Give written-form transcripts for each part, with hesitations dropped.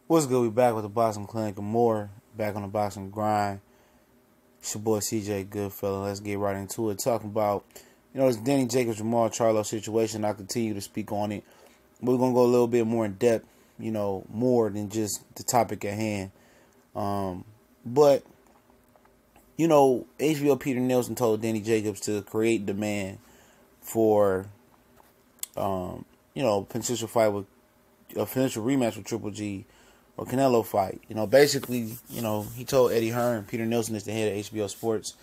What's good? We back with the Boxing Clinic and more. Back on the boxing grind. It's your boy CJ Goodfella. Let's get right into it. Talking about, this Danny Jacobs Jamal Charlo situation. I'll continue to speak on it. We're gonna go a little bit more in depth, more than just the topic at hand. But HBO Peter Nelson told Danny Jacobs to create demand for potential fight with a potential rematch with Triple G or Canelo fight. Basically, he told Eddie Hearn, Peter Nelson is the head of HBO Sports,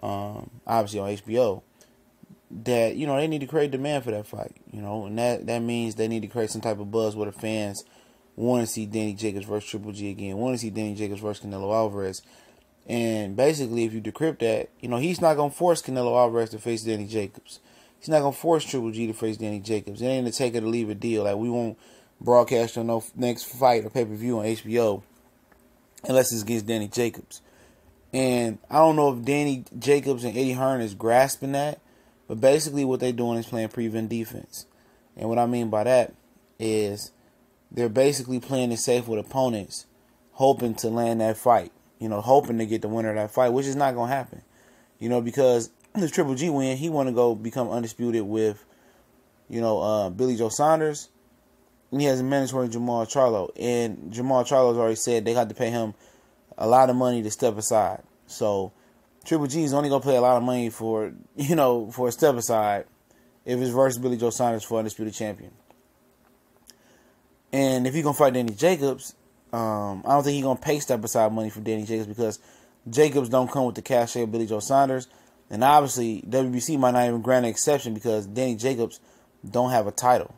obviously on HBO, that, they need to create demand for that fight, and that means they need to create some type of buzz where the fans want to see Danny Jacobs versus Triple G again, want to see Danny Jacobs versus Canelo Alvarez. And basically, if you decrypt that, he's not going to force Canelo Alvarez to face Danny Jacobs. He's not going to force Triple G to face Danny Jacobs. It ain't a take it or leave it deal. Like, we won't broadcast on no next fight or pay-per-view on HBO unless it's against Danny Jacobs. And I don't know if Danny Jacobs and Eddie Hearn is grasping that, but basically what they're doing is playing prevent defense. And what I mean by that is they're basically playing it safe with opponents, hoping to land that fight, hoping to get the winner of that fight, which is not going to happen. Because if Triple G win, he want to go become undisputed with, Billy Joe Saunders. And he has a mandatory Jamal Charlo. And Jamal Charlo's already said they got to pay him a lot of money to step aside. So Triple G is only going to pay a lot of money for a step aside if it's versus Billy Joe Saunders for undisputed champion. And if he's going to fight Danny Jacobs, I don't think he's going to pay step aside money for Danny Jacobs because Jacobs don't come with the cachet of Billy Joe Saunders. And obviously, WBC might not even grant an exception because Danny Jacobs don't have a title.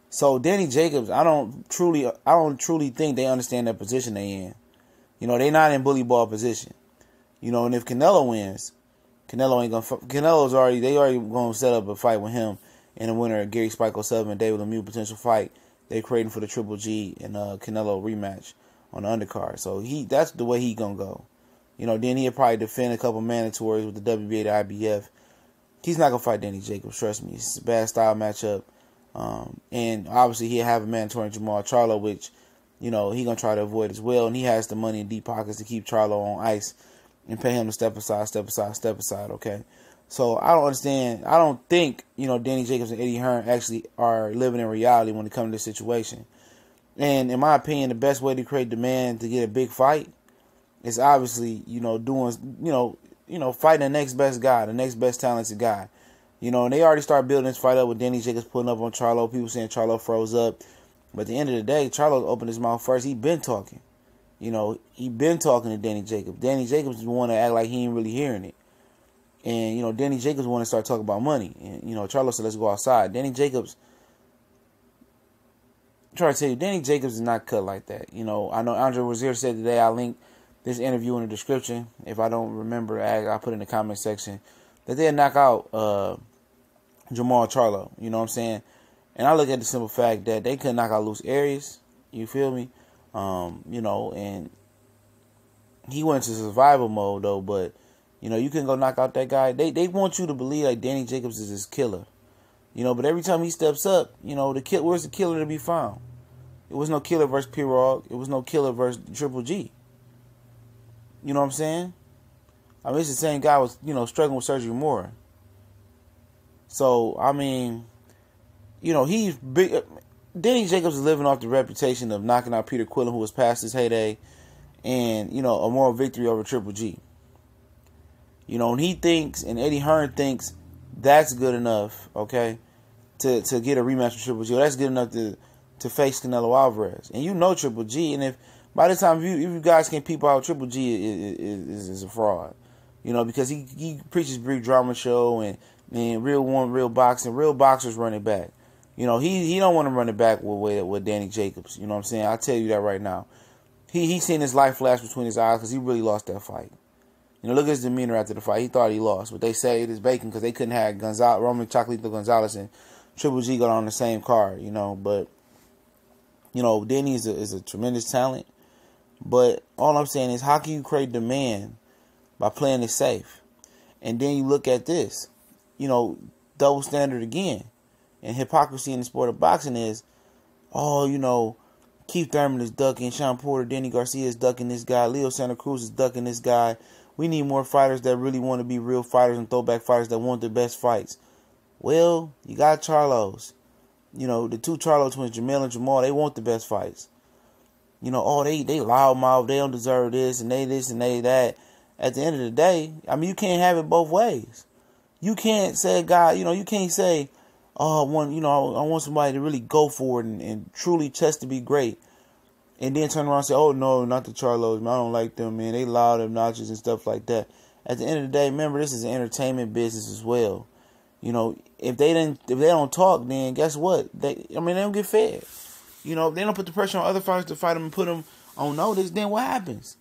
So Danny Jacobs, I don't truly think they understand that position they in. They not in bully ball position. And if Canelo wins, they already gonna set up a fight with him and the winner of Gary Spike 07 and David Lemieux potential fight. They're creating for the Triple G and Canelo rematch on the undercard. So that's the way he gonna go. Then he'll probably defend a couple mandatories with the WBA to IBF. He's not gonna fight Danny Jacobs, trust me. It's a bad style matchup. And obviously he'll have a mandatory Jamal Charlo, which, he gonna try to avoid as well. And he has the money in deep pockets to keep Charlo on ice and pay him to step aside, okay? So I don't understand. I don't think, Danny Jacobs and Eddie Hearn actually are living in reality when it comes to this situation. And in my opinion, the best way to create demand to get a big fight is obviously, fighting the next best guy, the next best talented guy. And they already started building this fight up with Danny Jacobs putting up on Charlo. People saying Charlo froze up. But at the end of the day, Charlo opened his mouth first. He been talking. He been talking to Danny Jacobs. Danny Jacobs want to act like he ain't really hearing it. And, Danny Jacobs want to start talking about money. And, Charlo said, let's go outside. Danny Jacobs, I'm trying to tell you, Danny Jacobs is not cut like that. I know Andre Rozier said today, I'll link this interview in the description. If I don't remember, I'll put it in the comment section. That they'll knock out Jamal Charlo, you know what I'm saying? And I look at the simple fact that they couldn't knock out Luis Arias, you feel me? And he went into survival mode, though, but, you couldn't go knock out that guy. They want you to believe like Danny Jacobs is this killer, but every time he steps up, where's the killer to be found? It was no killer versus Pirog. It was no killer versus Triple G. You know what I'm saying? I mean, it's the same guy was, struggling with Sergio Mora. So, I mean, he's big. Danny Jacobs is living off the reputation of knocking out Peter Quillen, who was past his heyday, and, a moral victory over Triple G. And he thinks, and Eddie Hearn thinks, that's good enough, okay, to get a rematch with Triple G. Well, that's good enough to face Canelo Alvarez. And Triple G, and if by the time if you guys can peep out, Triple G is a fraud. Because he preaches big drama show and real boxing. Real boxers run it back. He don't want to run it back with Danny Jacobs. You know what I'm saying? I'll tell you that right now. He seen his life flash between his eyes because he really lost that fight. Look at his demeanor after the fight. He thought he lost. But they say it is bacon because they couldn't have Roman Chocolito Gonzalez and Triple G got on the same card, But, Danny is a tremendous talent. But all I'm saying is, how can you create demand by playing it safe? And then you look at this, double standard again. And hypocrisy in the sport of boxing is, Keith Thurman is ducking. Sean Porter, Danny Garcia is ducking this guy. Leo Santa Cruz is ducking this guy. We need more fighters that really want to be real fighters and throwback fighters that want the best fights. Well, you got Charlos. You know, the two Charlo twins, Jamel and Jamal, they want the best fights. You know, oh, they loudmouth, they don't deserve this and they that. At the end of the day, I mean, you can't have it both ways. You can't say, God, you know, you can't say, oh, I want somebody to really go for it and truly test to be great. And then turn around and say, oh, no, not the Charlos, man. I don't like them, man. They loud, obnoxious, and stuff like that. At the end of the day, remember, this is an entertainment business as well. You know, if they don't talk, then guess what? They don't get fed. You know, if they don't put the pressure on other fighters to fight them and put them on notice, then what happens?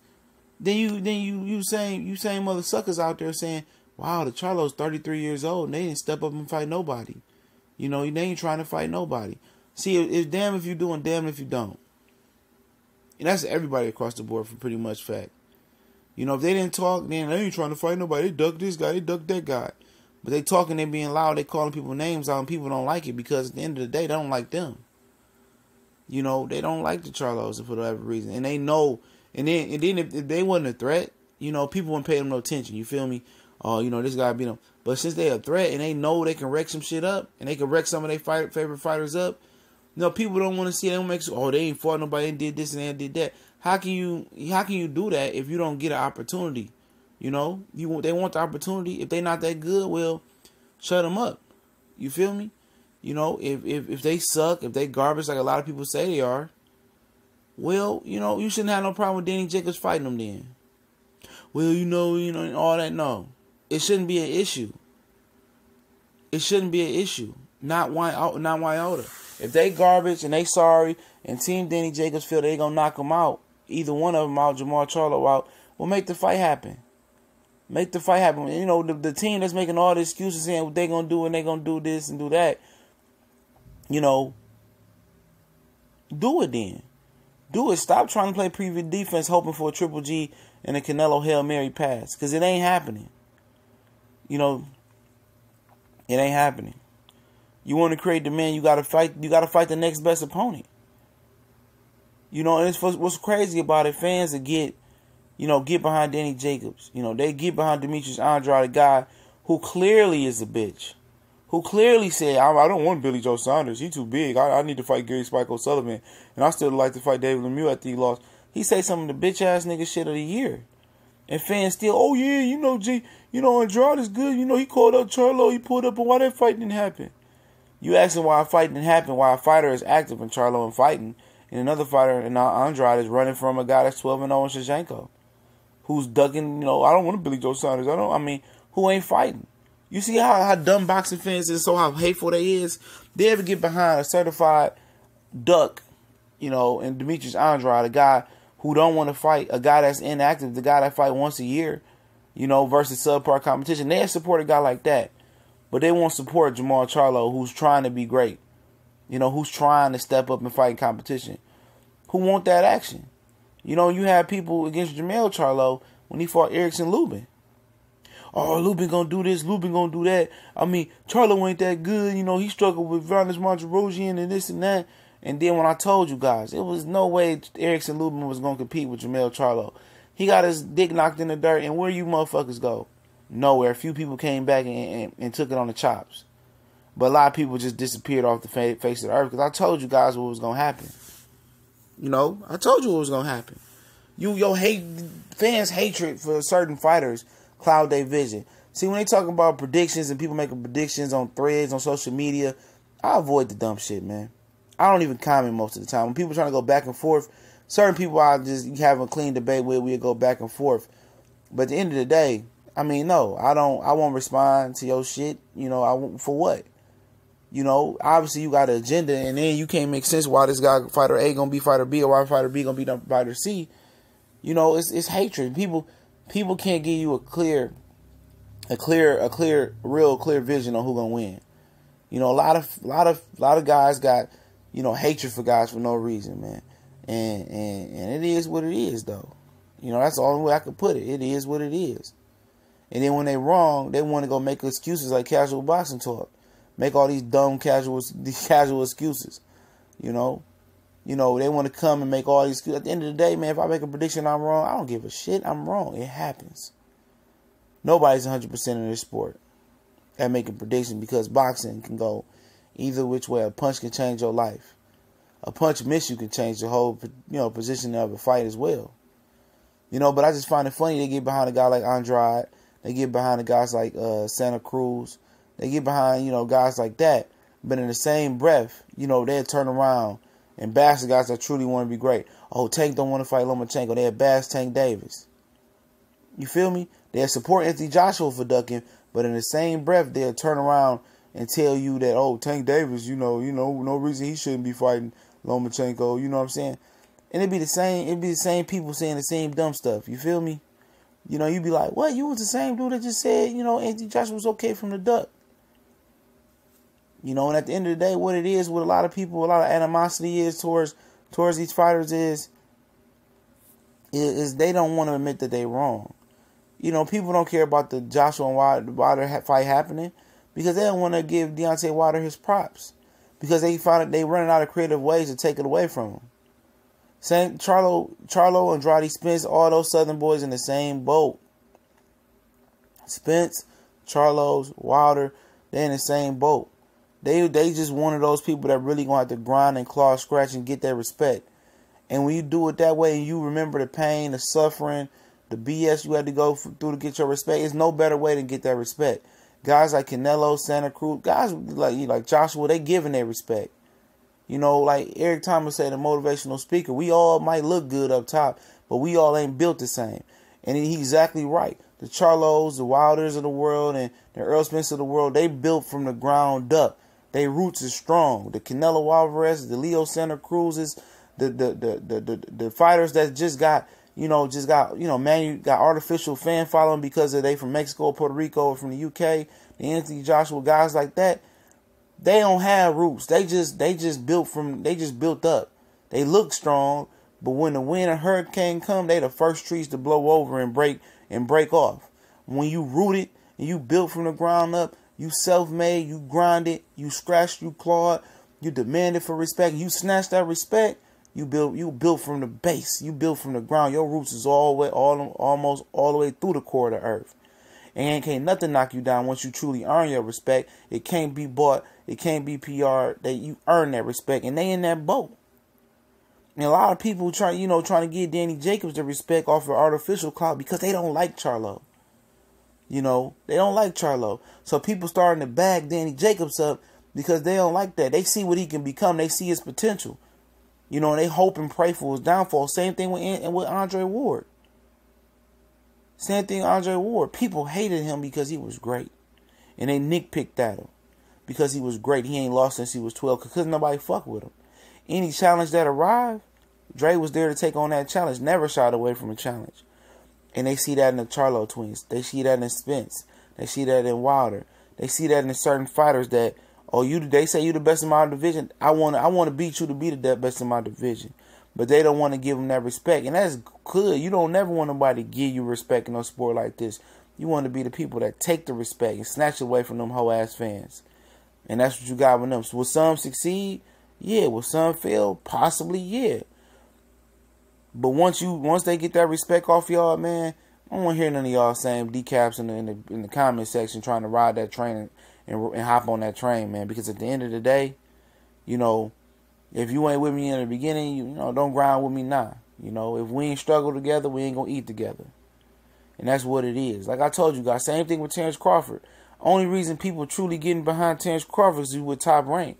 Then you saying mother suckers out there saying, wow, the Charlo's 33 years old and they didn't step up and fight nobody. You know, they ain't trying to fight nobody. See, it's damn if you do and damn if you don't. And that's everybody across the board for pretty much fact. You know, if they didn't talk, then they ain't trying to fight nobody. They duck this guy, they duck that guy. But they talking, they being loud, they calling people names out, and people don't like it because at the end of the day, they don't like them. You know, they don't like the Charlos for whatever reason. And they know, and then if they wasn't a threat, you know, people wouldn't pay them no attention. You feel me? Oh, you know, this guy beat them. But since they a threat and they know they can wreck some shit up, and they can wreck some of their favorite fighters up, you know, people don't want to see it. They don't make sure, oh, they ain't fought nobody, they did this and they did that. How can you do that if you don't get an opportunity? You know, they want the opportunity. If they not that good, well, shut them up. You feel me? You know, if they suck, if they garbage like a lot of people say they are, well, you know, you shouldn't have no problem with Danny Jacobs fighting them then. Well, you know, and all that. No, it shouldn't be an issue. It shouldn't be an issue. Not one iota. If they garbage and they sorry, and Team Danny Jacobs feel they gonna knock them out, either one of them out, Jamal Charlo out, well, make the fight happen. Make the fight happen. You know, the team that's making all the excuses saying what they gonna do and they gonna do this and do that, you know, do it then. Do it. Stop trying to play preview defense hoping for a Triple G and a Canelo Hail Mary pass. Because it ain't happening. You know, it ain't happening. You want to create demand, you gotta fight the next best opponent. You know, and it's what's crazy about it, fans that get behind Danny Jacobs. You know, they get behind Demetrius Andrade, a guy who clearly is a bitch. Who clearly said, I don't want Billy Joe Saunders. He's too big. I need to fight Gary Spike O'Sullivan. And I still like to fight David Lemieux after he lost. He say some of the bitch-ass nigga shit of the year. And fans still, oh yeah, Andrade is good. You know, he called up Charlo. He pulled up, and why that fight didn't happen? You asking why a fight didn't happen, why a fighter is active in Charlo and fighting, and another fighter, and Andrade, is running from a guy that's 12-0 in Shevchenko, who's ducking, I don't want to Billy Joe Saunders. Who ain't fighting. You see how dumb boxing fans is, so how hateful they is? They ever get behind a certified duck, and Demetrius Andrade, a guy who don't want to fight, a guy that's inactive, the guy that fight once a year, versus subpar competition. They support a guy like that. But they won't support Jamal Charlo, who's trying to be great. Who's trying to step up and fight in competition. Who want that action? You have people against Jamel Charlo when he fought Erickson Lubin. Oh, Lubin gonna do this, Lubin gonna do that. I mean, Charlo ain't that good. He struggled with Varnish Monterosian and this and that. And then when I told you guys, it was no way Erickson Lubin was gonna compete with Jamel Charlo. He got his dick knocked in the dirt, and where you motherfuckers go? Nowhere. A few people came back and took it on the chops. But a lot of people just disappeared off the face of the earth because I told you guys what was going to happen. I told you what was going to happen. Fans' hatred for certain fighters cloud their vision. See, when they talk about predictions and people making predictions on threads, on social media, I avoid the dumb shit, man. I don't even comment most of the time. When people trying to go back and forth, certain people I just have a clean debate with, we'll go back and forth. But at the end of the day, no, I won't respond to your shit, for what? Obviously you got an agenda, and then you can't make sense why this guy, fighter A, gonna be fighter B, or why fighter B gonna be fighter C. It's hatred. People can't give you a clear vision on who gonna win. A lot of guys got, hatred for guys for no reason, man. And it is what it is, though. That's the only way I can put it. It is what it is. And then when they wrong, they want to go make excuses like casual boxing talk. Make all these dumb casual excuses. You know, they want to come and make all these. At the end of the day, man, if I make a prediction I'm wrong, I don't give a shit. I'm wrong. It happens. Nobody's 100% in this sport at making predictions, because boxing can go either which way. A punch can change your life. A punch miss you can change the whole, position of a fight as well. But I just find it funny they get behind a guy like Andrade. They get behind the guys like Santa Cruz. They get behind, guys like that. But in the same breath, they'll turn around and bash the guys that truly want to be great. Oh, Tank don't want to fight Lomachenko. They'll bash Tank Davis. You feel me? They'll support Anthony Joshua for ducking, but in the same breath, they'll turn around and tell you that, oh, Tank Davis, no reason he shouldn't be fighting Lomachenko. You know what I'm saying? And it'd be the same people saying the same dumb stuff. You feel me? You'd be like, what? You was the same dude that just said, Anthony Joshua was okay from the duck. And at the end of the day, what it is with a lot of people, a lot of animosity is towards these fighters is they don't want to admit that they wrong. People don't care about the Joshua and Wilder fight happening because they don't want to give Deontay Wilder his props because they found they running out of creative ways to take it away from him. Same Charlo, Andrade, Spence, all those Southern boys in the same boat. Spence, Charlos, Wilder, they in the same boat. They just one of those people that really gonna have to grind and claw, scratch, and get their respect. And when you do it that way, and you remember the pain, the suffering, the BS you had to go through to get your respect, it's no better way to get that respect. Guys like Canelo, Santa Cruz, guys like Joshua, they giving their respect. Like Eric Thomas said, a motivational speaker, we all might look good up top, but we all ain't built the same. And he's exactly right. The Charlos, the Wilders of the world, and the Earl Spence of the world, they built from the ground up. Their roots is strong. The Canelo Alvarez, the Leo Santa Cruzes, the fighters that just got got artificial fan following because they from Mexico, Puerto Rico, or from the UK. The Anthony Joshua guys like that, they don't have roots. They just built up. They look strong, but when the wind and hurricane come, they the first trees to blow over and break off. When you rooted and you built from the ground up, you self-made, you grinded, you scratched, you clawed, you demanded for respect, you snatched that respect. You built from the base. You built from the ground. Your roots is almost all the way through the core of the earth. And can't nothing knock you down once you truly earn your respect. It can't be bought. It can't be PR. That you earn that respect, and they in that boat. And a lot of people trying to give Danny Jacobs the respect off of artificial clout because they don't like Charlo. They don't like Charlo. So people starting to bag Danny Jacobs up because they don't like that. They see what he can become. They see his potential. And they hope and pray for his downfall. Same thing with Andre Ward. Same thing with Andre Ward. People hated him because he was great. And they nitpicked at him because he was great. He ain't lost since he was 12 because nobody fuck with him. Any challenge that arrived, Dre was there to take on that challenge. Never shied away from a challenge. And they see that in the Charlo twins. They see that in Spence. They see that in Wilder. They see that in certain fighters that, they say you the best in my division. I want to beat you to be the best in my division. But they don't want to give them that respect. And that's good. You don't never want nobody to give you respect in a sport like this. You want to be the people that take the respect and snatch it away from them whole ass fans. And that's what you got with them. So will some succeed? Yeah. Will some fail? Possibly, yeah. But once they get that respect off y'all, man, I don't want to hear none of y'all saying decaps in the comment section trying to ride that train and hop on that train, man. Because at the end of the day, if you ain't with me in the beginning, don't grind with me now. If we ain't struggle together, we ain't gonna eat together. And that's what it is. Like I told you guys, same thing with Terrence Crawford. Only reason people truly getting behind Terrence Crawford is he was top rank.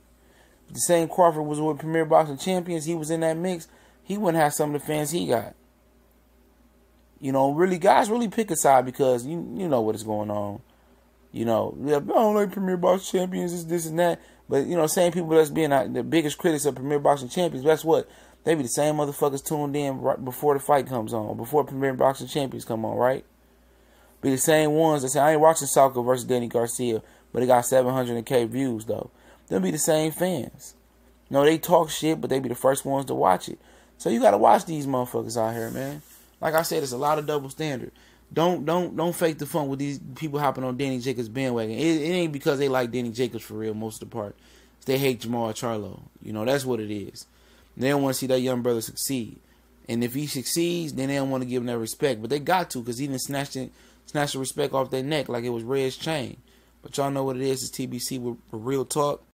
If the same Crawford was with Premier Boxing Champions, he was in that mix, he wouldn't have some of the fans he got. Really, guys really pick a side because you know what is going on. I don't like Premier Boxing Champions, this and that. But, same people that's being the biggest critics of Premier Boxing Champions, guess what? They be the same motherfuckers tuned in right before the fight comes on, or before Premier Boxing Champions come on, right? Be the same ones that say, I ain't watching Salco versus Danny Garcia, but it got 700K views, though. They'll be the same fans. They talk shit, but they be the first ones to watch it. So you got to watch these motherfuckers out here, man. Like I said, it's a lot of double standard. Don't fake the fun with these people hopping on Danny Jacobs bandwagon. It ain't because they like Danny Jacobs for real most of the part. They hate Jamal Charlo. That's what it is. They don't want to see that young brother succeed. And if he succeeds, then they don't want to give him that respect. But they got to, because he didn't snatch the respect off their neck like it was Red's chain. But y'all know what it is. It's TBC with real talk.